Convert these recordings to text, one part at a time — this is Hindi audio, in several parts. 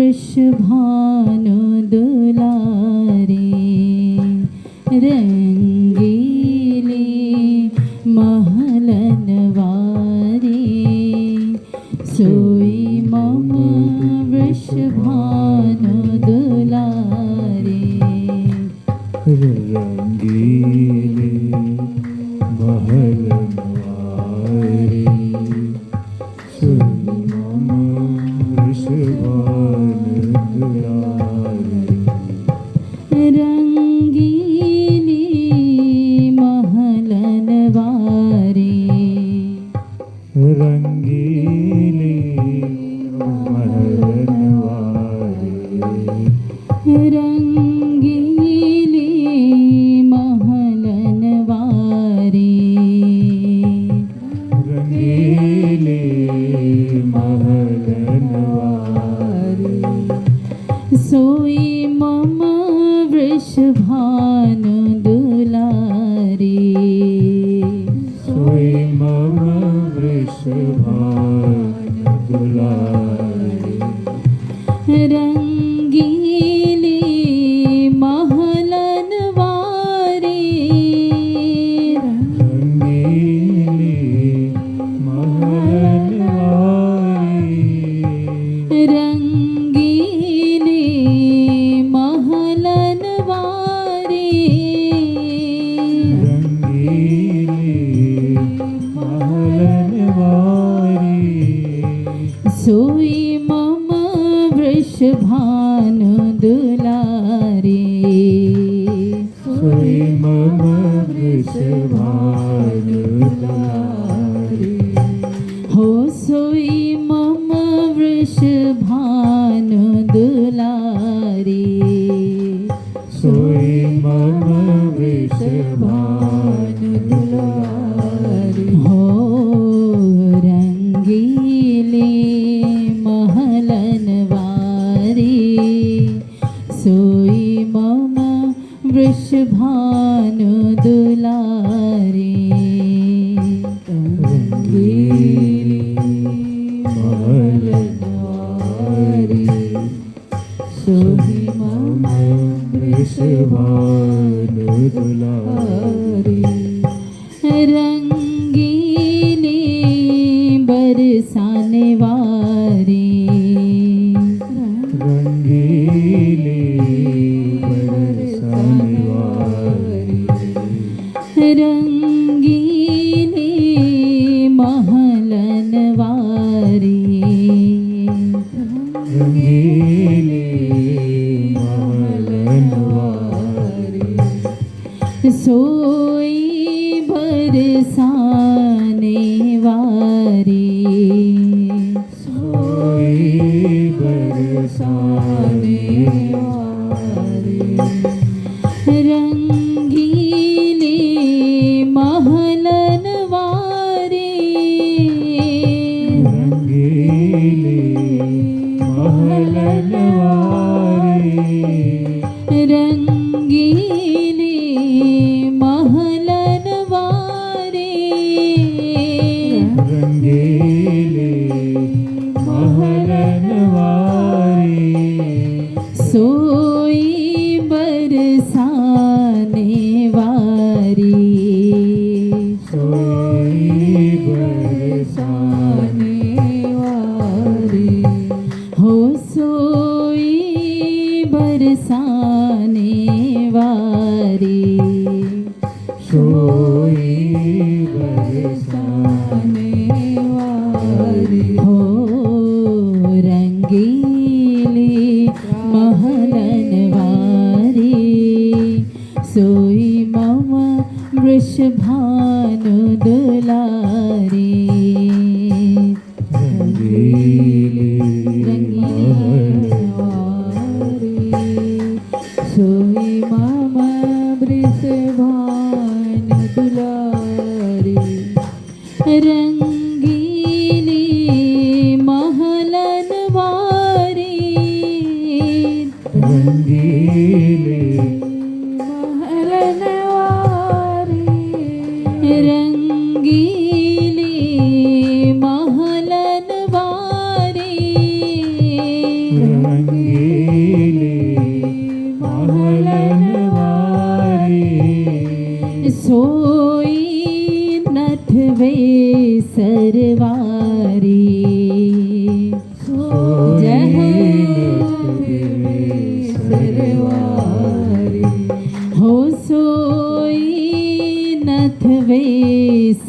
वृषभानु दुलारे रंगीले महलन वारे सोई मम वृषभानु दुलारे रंगीले महलन वारे सोई मम वृषभानु दुलारे रंगीली महलन वारे रंगीले महलन वारे रंगीली महलन वारे रंगीले महलन वारे सोई मम वृषभानु दुलारे सोई मम वृषभानु दुलारे रंगीली महलन वारे रंगीले महलन वारे रंगीली महलन वारे रंगीले महलन वारे सोई मम वृषभानु दुलारे सोई मम वृषभानु दुलारे हो सोई मम वृषभानु दुलारे सोई मम वृषभानु दुलारे हो रंगीले महलन वारे सोई मम वृषभानु दुलारे रंगीले महलन वारे सोई मम वृषभानु दुलारे रंगीली बरसाने वारे रंगीले बरसाने वारे रंगीली महलन वारे रंगीले महलन वारे सोई बरसाने वारे सोई बरसाने वारे रंगीली महलन वारे रंगीले महलन वारे रंगीली महलन वारे रंगीले महलन वारे सोई बरसाने वारे सोई बरसाने वारे हो सोई बरसाने वारे सोई बरसाने वारे हो रंगीली महलन वारे सोई मम वृषभानु दुलारे रंगीले महलन वारे सोई मम वृषभानु दुलारे रंगीली महलन वारे रंगीले महलन वारे रंगीली महलन वारे सरवारी जय हो सोई नथ वे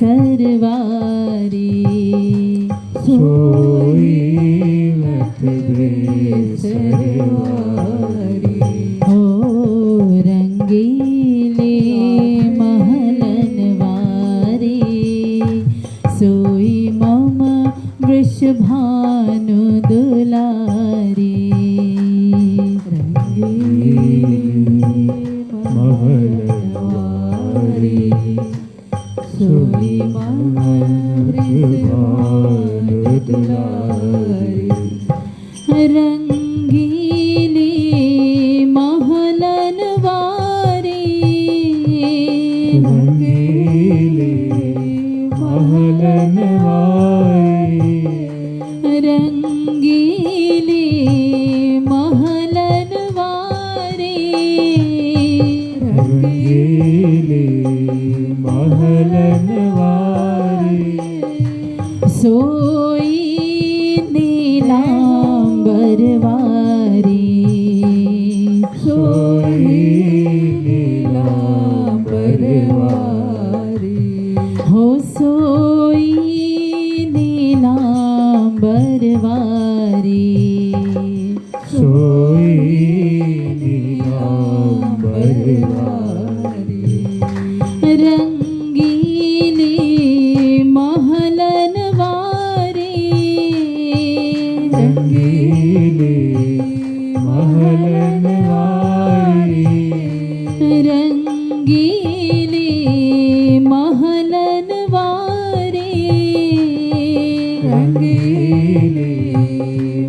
सरवारी हो रंगीले महलन वारी सोई मम वृषभानु दुलारी सोई मम रंगीली महलन वारी रंगीली महलन वारी सोई नीलांबर वारी हो सोई नीलांबर वारी रंगीली महलन वारी रंगीली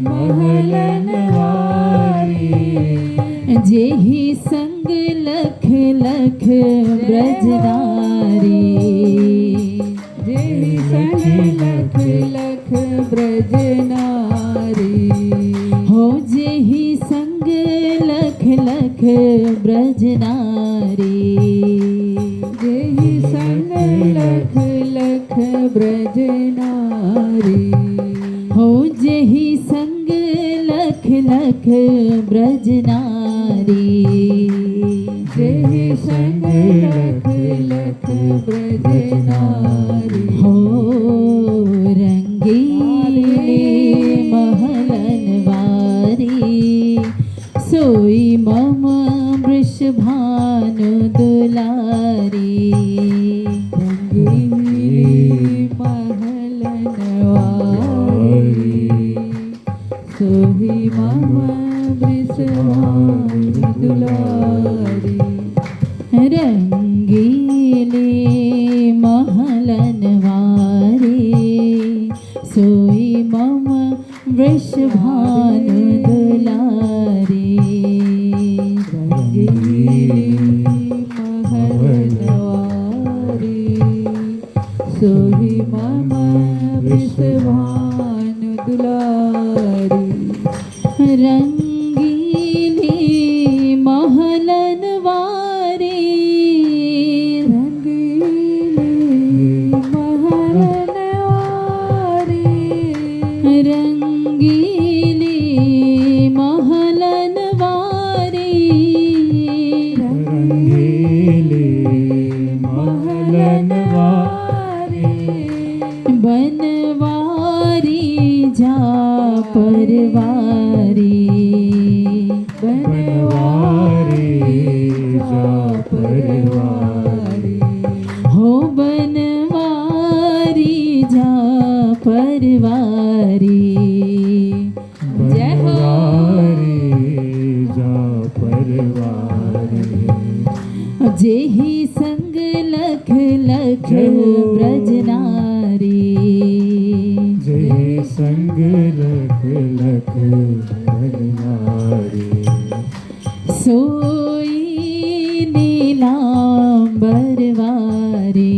महलन वारी जेहि संग लख लख ब्रजनारी हो जेहि संग लख लख ब्रजनारी हो जेहि संग लख लख ब्रजनारी हो रंगीले महलन वारी सोई मम वृषभानु दुलारी सोही मम वृषभानु दुलारी रंगीले महलन वारी सोई मम वृषभानु दुलारी सोही मम वृषभानु दुलारी रंगीली महलन वारी रंगीली महलन वारी बनवारी जा परवारी हो बनवारी जा परवारी जय हो जेहि संग लख लख ब्रजनारी संग लख लख ब्रजनारी सोई नीलांबर वारी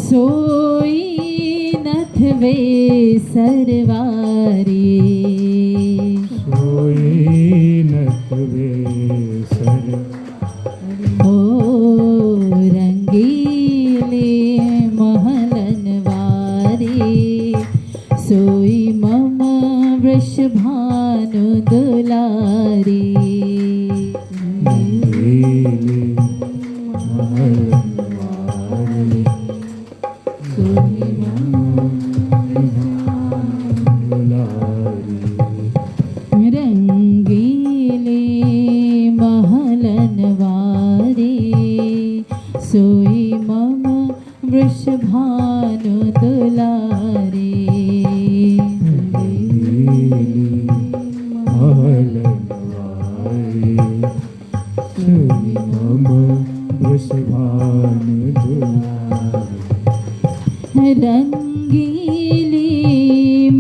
सोई नथ वे सरवारी सोई नथ वे सरवारी वृषभानु दुलारे महलनवारे सोई मम वृषभानु दुलारे रंगीली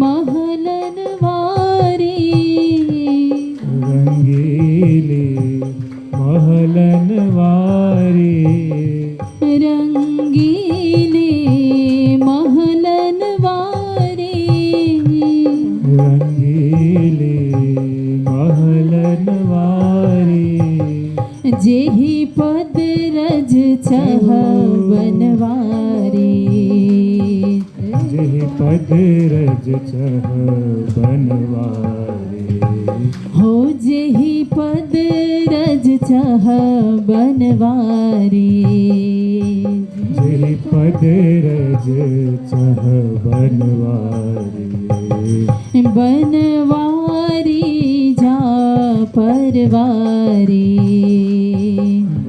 महलन वारी रंगीली महलनवारी रंगीली महलन वारी रंगीली महलनवारी जेहि पद रज चह बनवारी जेहि पद रज चह बनवारी हो जेहि पद रज चह बनवारी जेहि पद रज चह बनवारी बनवारी जा परवारी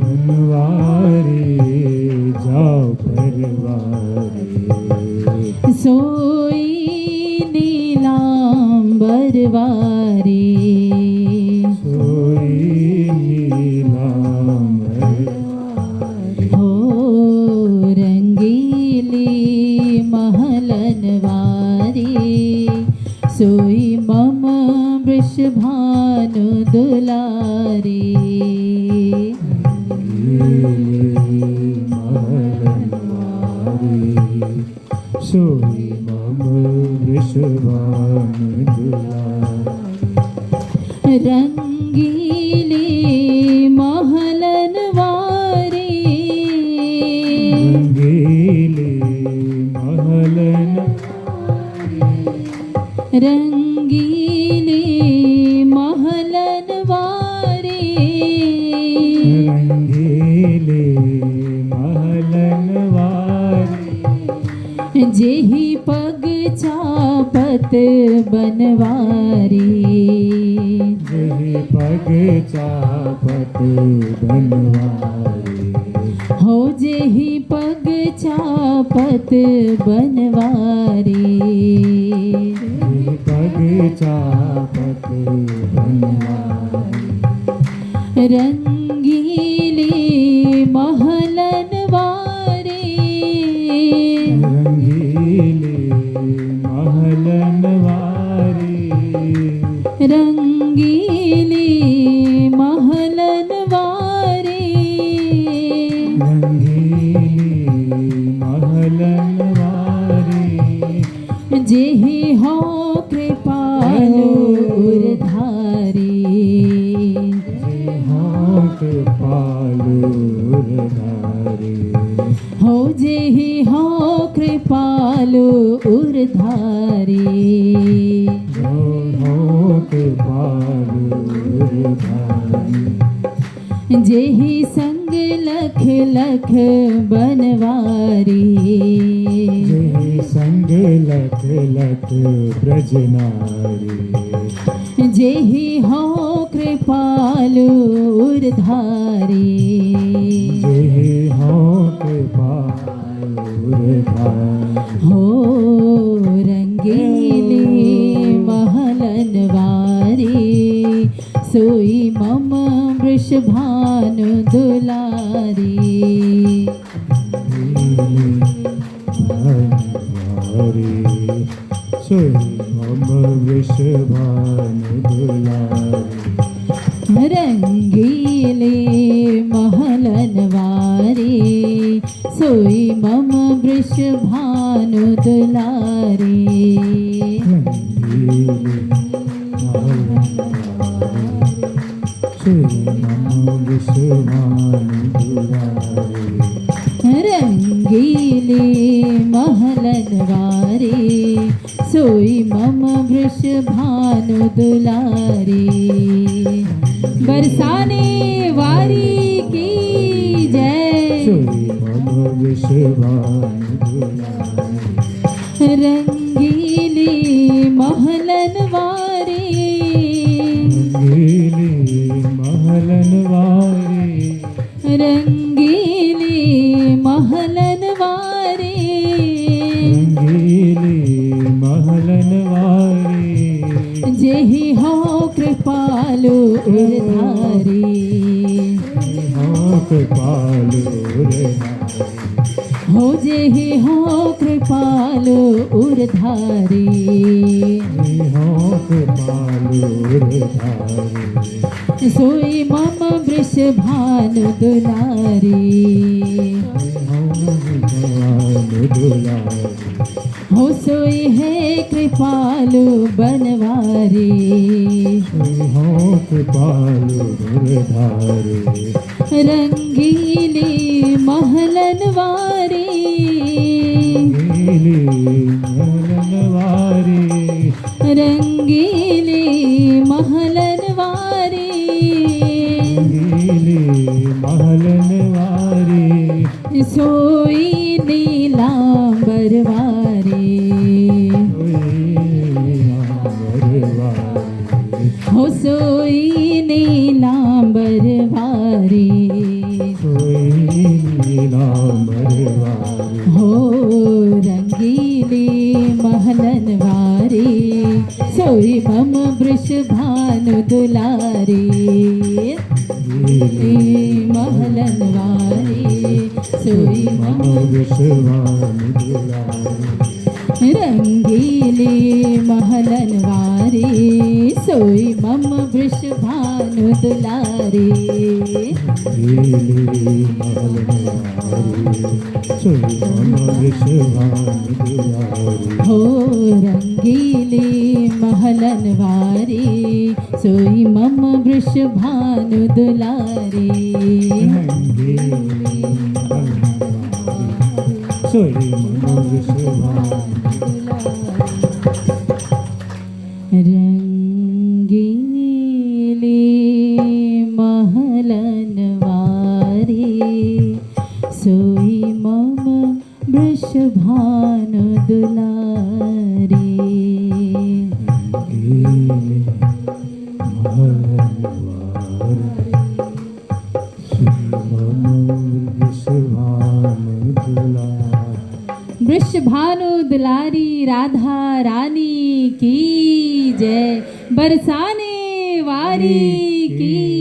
बनवारी जाओ परवारी सोई नीलांबर वारी सोई नीलांबर हो रंगीली महलन वारी सोई मम वृषभानु दुलारी महलनवारी सोई मम वृषभानु दुलारी रंगीली महलन वारी रंगीली महलन रंगीली महलन वारी रंगीली महलनवारी जेहि पग चापत बनवारी जेहि पग चापत बनवारी हो जेहि पग चापत बनवारी जेहि पग चापत बनवारी रंगीली महलन वारी रंगीली महलनवारी रंगीली महलन वारी रंगीली महलनवारी जेहि हो कृपालु उरधारी हो जेहि हो कृपालु उरधारी जेहि संग लख लख बनवारी जेहि संग लख लख ब्रजनारी जेहि हो कृपालु उरधारी जेहि हो कृपालुरधारी हो रंगीली महलन वारी सोई मम वृषभानु दुलारी सोई मम वृषभानु दुलारी रंगीले महलन वारी सोई मम वृषभानु दुलारी रंगीले महलन वारी सोई मम वृषभानु दुलारी बरसाने वारी की जय रंगीली महलन वारी रंगीली महलन वारी कृपालु उरधारी हो जेहि हो कृपालु उरधारी हो कृपालु उरधारी सोई मम वृषभानु दुलारी हो भगवान दुलारी हो सोई है कृपालु बनवारी हो कृपालु उरधारी रंगीली महलन वारी नीली मलनवारी रंगीली महलन वारी नीली महलनवारी सोई नीलांबर वारी हो सोई नीलांबर वारी हो रंगीली महलन वारी सोई मम वृषभानु दुलारी महलन वारी सोई मम रंगीली महलन वारी सोई मम वृषभानु दुलारी हो रंगीली महलन वारी सोई मम वृषभानु दुलारी रंगीली महलन वारी सोई मम वृषभानु दुलारी वृषभानु दुलारी राधा रानी की जय बरसाने वारी की